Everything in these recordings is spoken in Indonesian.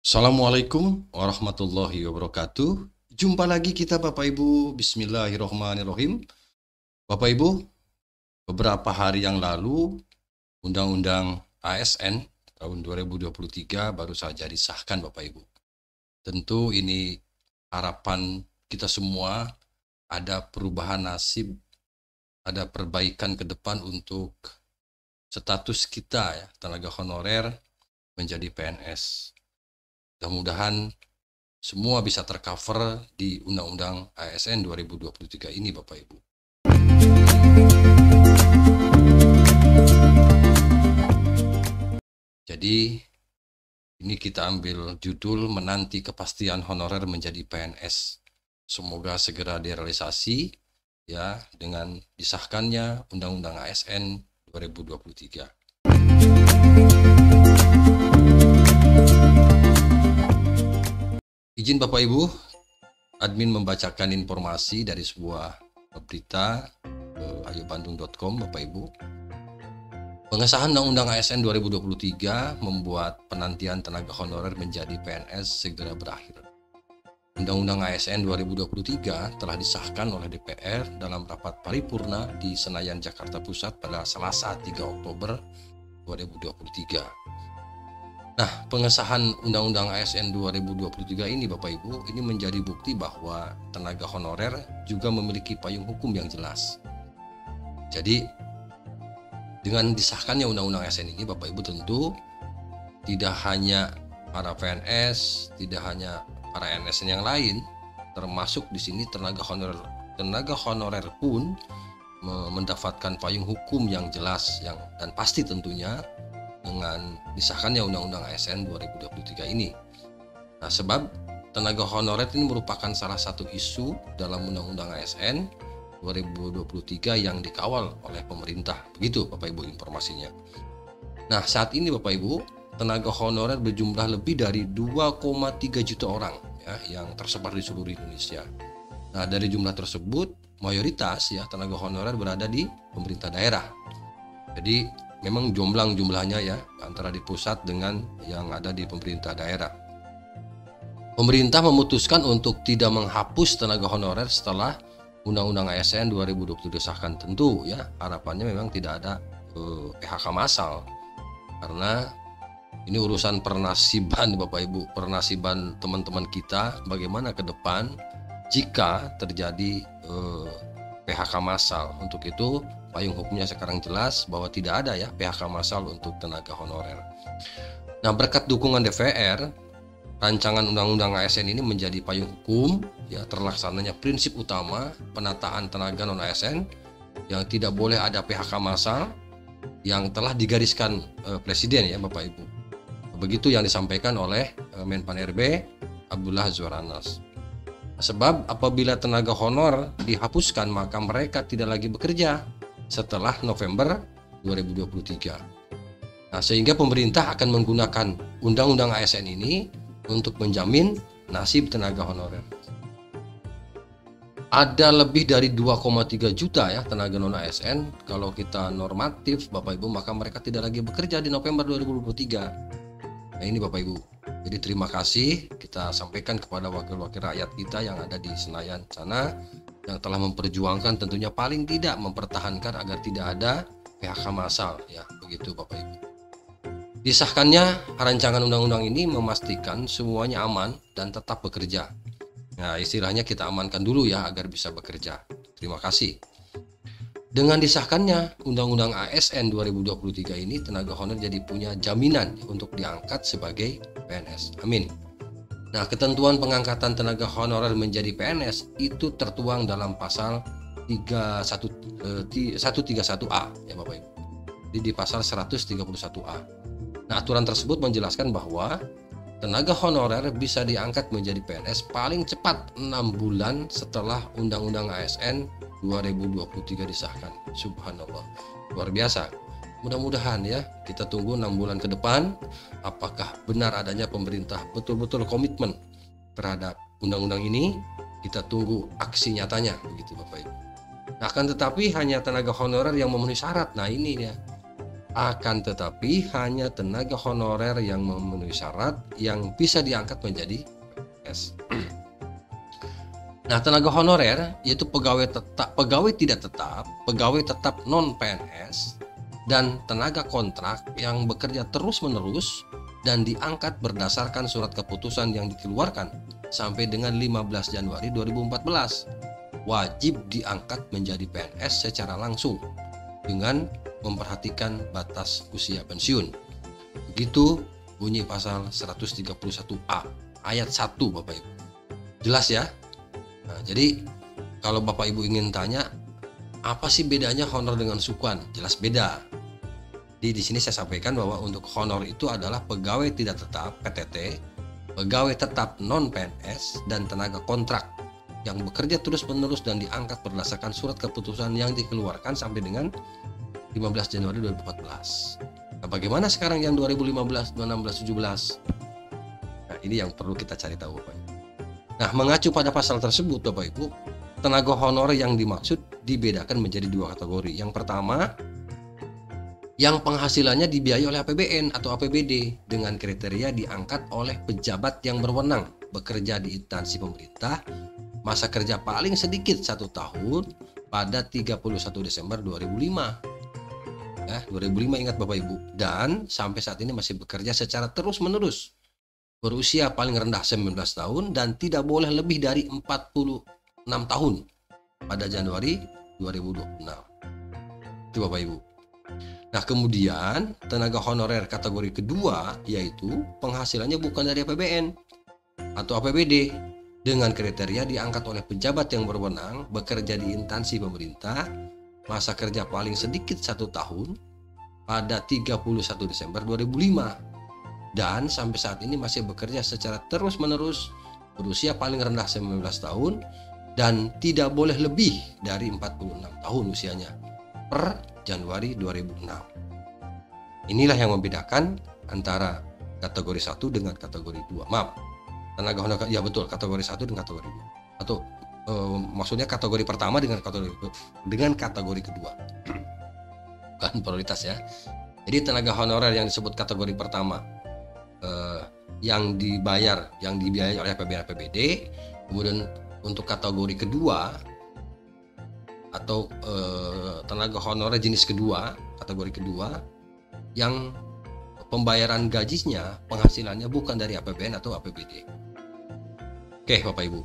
Assalamualaikum warahmatullahi wabarakatuh. Jumpa lagi kita Bapak Ibu. Bismillahirrahmanirrahim. Bapak Ibu, beberapa hari yang lalu Undang-Undang ASN tahun 2023 baru saja disahkan Bapak Ibu. Tentu ini harapan kita semua ada perubahan nasib, ada perbaikan ke depan untuk status kita ya, tenaga honorer menjadi PNS. Mudah-mudahan semua bisa tercover di Undang-Undang ASN 2023 ini Bapak Ibu. Jadi ini kita ambil judul menanti kepastian honorer menjadi PNS. Semoga segera direalisasi ya dengan disahkannya Undang-Undang ASN 2023. Izin Bapak Ibu, admin membacakan informasi dari sebuah berita ayobandung.com Bapak Ibu. Pengesahan Undang-Undang ASN 2023 membuat penantian tenaga honorer menjadi PNS segera berakhir. Undang-Undang ASN 2023 telah disahkan oleh DPR dalam rapat paripurna di Senayan, Jakarta Pusat pada Selasa 3 Oktober 2023. Nah, pengesahan Undang-Undang ASN 2023 ini Bapak Ibu, ini menjadi bukti bahwa tenaga honorer juga memiliki payung hukum yang jelas. Jadi, dengan disahkannya Undang-Undang ASN ini Bapak Ibu tentu tidak hanya para PNS, tidak hanya para ASN yang lain, termasuk di sini tenaga honorer pun mendapatkan payung hukum yang jelas dan pasti tentunya dengan disahkannya Undang-Undang ASN 2023 ini. Nah, sebab tenaga honorer ini merupakan salah satu isu dalam Undang-Undang ASN 2023 yang dikawal oleh pemerintah. Begitu Bapak Ibu informasinya. Nah, saat ini Bapak Ibu, tenaga honorer berjumlah lebih dari 2,3 juta orang ya, yang tersebar di seluruh Indonesia. Nah, dari jumlah tersebut, mayoritas ya tenaga honorer berada di pemerintah daerah. Jadi memang jomblang jumlahnya ya antara di pusat dengan yang ada di pemerintah daerah. Pemerintah memutuskan untuk tidak menghapus tenaga honorer setelah Undang-Undang ASN 2020 disahkan. Tentu ya harapannya memang tidak ada PHK massal, karena ini urusan pernasiban Bapak Ibu, pernasiban teman-teman kita bagaimana ke depan jika terjadi PHK massal. Untuk itu payung hukumnya sekarang jelas bahwa tidak ada ya PHK massal untuk tenaga honorer. Nah, berkat dukungan DPR, rancangan Undang-Undang ASN ini menjadi payung hukum ya terlaksananya prinsip utama penataan tenaga non ASN yang tidak boleh ada PHK massal yang telah digariskan Presiden ya Bapak Ibu. Begitu yang disampaikan oleh Menpan RB Abdullah Azwar Anas. Sebab apabila tenaga honor dihapuskan maka mereka tidak lagi bekerja setelah November 2023. Nah, sehingga pemerintah akan menggunakan Undang-Undang ASN ini untuk menjamin nasib tenaga honorer. Ada lebih dari 2,3 juta ya tenaga non ASN. Kalau kita normatif Bapak Ibu, maka mereka tidak lagi bekerja di November 2023. Nah, ini Bapak Ibu. Jadi terima kasih kita sampaikan kepada wakil-wakil rakyat kita yang ada di Senayan sana, yang telah memperjuangkan tentunya paling tidak mempertahankan agar tidak ada PHK massal ya, begitu Bapak Ibu. Disahkannya rancangan undang-undang ini memastikan semuanya aman dan tetap bekerja. Nah, istilahnya kita amankan dulu ya agar bisa bekerja. Terima kasih. Dengan disahkannya Undang-Undang ASN 2023 ini, tenaga honorer jadi punya jaminan untuk diangkat sebagai PNS. Amin. Nah, ketentuan pengangkatan tenaga honorer menjadi PNS itu tertuang dalam pasal 131A ya Bapak Ibu. Di pasal 131A. Nah, aturan tersebut menjelaskan bahwa tenaga honorer bisa diangkat menjadi PNS paling cepat 6 bulan setelah Undang-Undang ASN 2023 disahkan. Subhanallah, luar biasa. Mudah-mudahan ya kita tunggu 6 bulan ke depan apakah benar adanya pemerintah betul-betul komitmen terhadap undang-undang ini. Kita tunggu aksi nyatanya begitu Bapak Ibu. Nah, akan tetapi hanya tenaga honorer yang memenuhi syarat. Nah, ini ya Akan tetapi hanya tenaga honorer yang memenuhi syarat yang bisa diangkat menjadi PNS. Nah, tenaga honorer yaitu pegawai tidak tetap, pegawai tetap non PNS, dan tenaga kontrak yang bekerja terus-menerus dan diangkat berdasarkan surat keputusan yang dikeluarkan sampai dengan 15 Januari 2014 wajib diangkat menjadi PNS secara langsung dengan memperhatikan batas usia pensiun. Begitu bunyi pasal 131A ayat 1 Bapak Ibu. Jelas ya? Nah, jadi kalau Bapak Ibu ingin tanya apa sih bedanya honor dengan sukuan? Jelas beda. Di sini saya sampaikan bahwa untuk honor itu adalah pegawai tidak tetap (PTT), pegawai tetap non PNS, dan tenaga kontrak yang bekerja terus-menerus dan diangkat berdasarkan surat keputusan yang dikeluarkan sampai dengan 15 Januari 2014. Nah, bagaimana sekarang yang 2015, 2016, 2017? Nah, ini yang perlu kita cari tahu, Bapak. Nah, mengacu pada pasal tersebut, Bapak Ibu, tenaga honor yang dimaksud dibedakan menjadi dua kategori. Yang pertama, yang penghasilannya dibiayai oleh APBN atau APBD dengan kriteria diangkat oleh pejabat yang berwenang, bekerja di instansi pemerintah, masa kerja paling sedikit 1 tahun pada 31 Desember 2005. Ya, 2005 ingat Bapak Ibu. Dan sampai saat ini masih bekerja secara terus-menerus. Berusia paling rendah 19 tahun dan tidak boleh lebih dari 46 tahun pada Januari 2026. Itu Bapak Ibu. Nah, kemudian tenaga honorer kategori kedua yaitu penghasilannya bukan dari APBN atau APBD dengan kriteria diangkat oleh pejabat yang berwenang, bekerja di instansi pemerintah, masa kerja paling sedikit 1 tahun pada 31 Desember 2005 dan sampai saat ini masih bekerja secara terus-menerus, berusia paling rendah 19 tahun dan tidak boleh lebih dari 46 tahun usianya per Januari 2006. Inilah yang membedakan antara kategori 1 dengan kategori 2. Maaf, tenaga honorer, ya betul, kategori 1 dengan kategori 2. Atau maksudnya kategori pertama dengan kategori kedua. Bukan prioritas ya. Jadi tenaga honorer yang disebut kategori pertama yang dibiayai oleh APBN APBD, kemudian untuk kategori kedua atau tenaga honorer jenis kedua, kategori kedua yang pembayaran gajinya, penghasilannya bukan dari APBN atau APBD. Oke Bapak Ibu.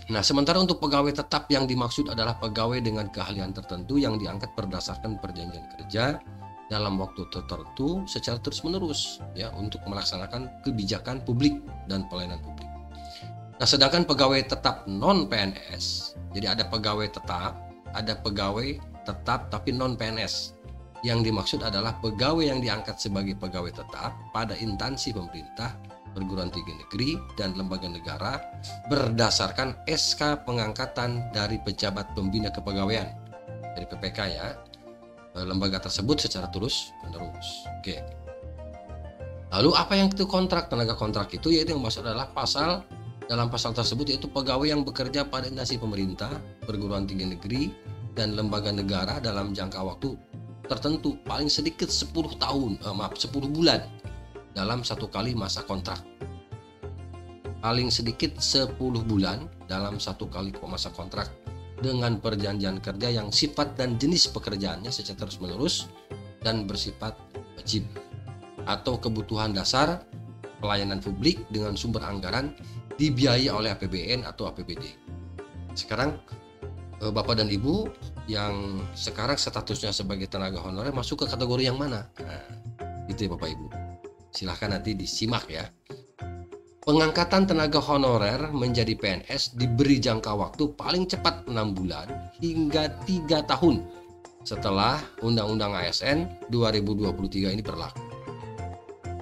Nah, sementara untuk pegawai tetap yang dimaksud adalah pegawai dengan keahlian tertentu yang diangkat berdasarkan perjanjian kerja dalam waktu tertentu secara terus-menerus ya untuk melaksanakan kebijakan publik dan pelayanan publik. Nah, sedangkan pegawai tetap non PNS, jadi ada pegawai tetap tapi non PNS. Yang dimaksud adalah pegawai yang diangkat sebagai pegawai tetap pada instansi pemerintah, perguruan tinggi negeri, dan lembaga negara berdasarkan SK pengangkatan dari pejabat pembina kepegawaian dari PPK ya, lembaga tersebut secara terus-menerus. Oke. Lalu apa yang itu kontrak? Tenaga kontrak itu yaitu yang maksud adalah dalam pasal tersebut yaitu pegawai yang bekerja pada instansi pemerintah, perguruan tinggi negeri, dan lembaga negara dalam jangka waktu tertentu paling sedikit 10 bulan dalam satu kali masa kontrak. Paling sedikit 10 bulan dalam satu kali masa kontrak dengan perjanjian kerja yang sifat dan jenis pekerjaannya secara terus-menerus dan bersifat wajib atau kebutuhan dasar pelayanan publik dengan sumber anggaran dibiayai oleh APBN atau APBD. Sekarang Bapak dan Ibu yang sekarang statusnya sebagai tenaga honorer masuk ke kategori yang mana? Nah, itu ya Bapak Ibu. Silahkan nanti disimak ya. Pengangkatan tenaga honorer menjadi PNS diberi jangka waktu paling cepat 6 bulan hingga 3 tahun setelah Undang-Undang ASN 2023 ini berlaku.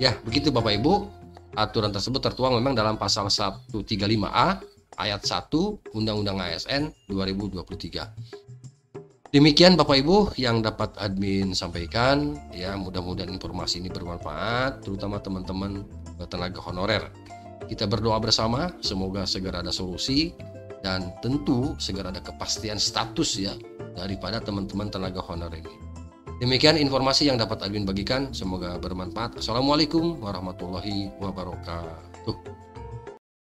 Ya, begitu Bapak Ibu. Aturan tersebut tertuang memang dalam pasal 135A ayat 1 Undang-Undang ASN 2023. Demikian Bapak Ibu yang dapat admin sampaikan ya, mudah-mudahan informasi ini bermanfaat terutama teman-teman tenaga honorer. Kita berdoa bersama semoga segera ada solusi dan tentu segera ada kepastian status ya daripada teman-teman tenaga honorer ini. Demikian informasi yang dapat admin bagikan, semoga bermanfaat. Assalamualaikum warahmatullahi wabarakatuh.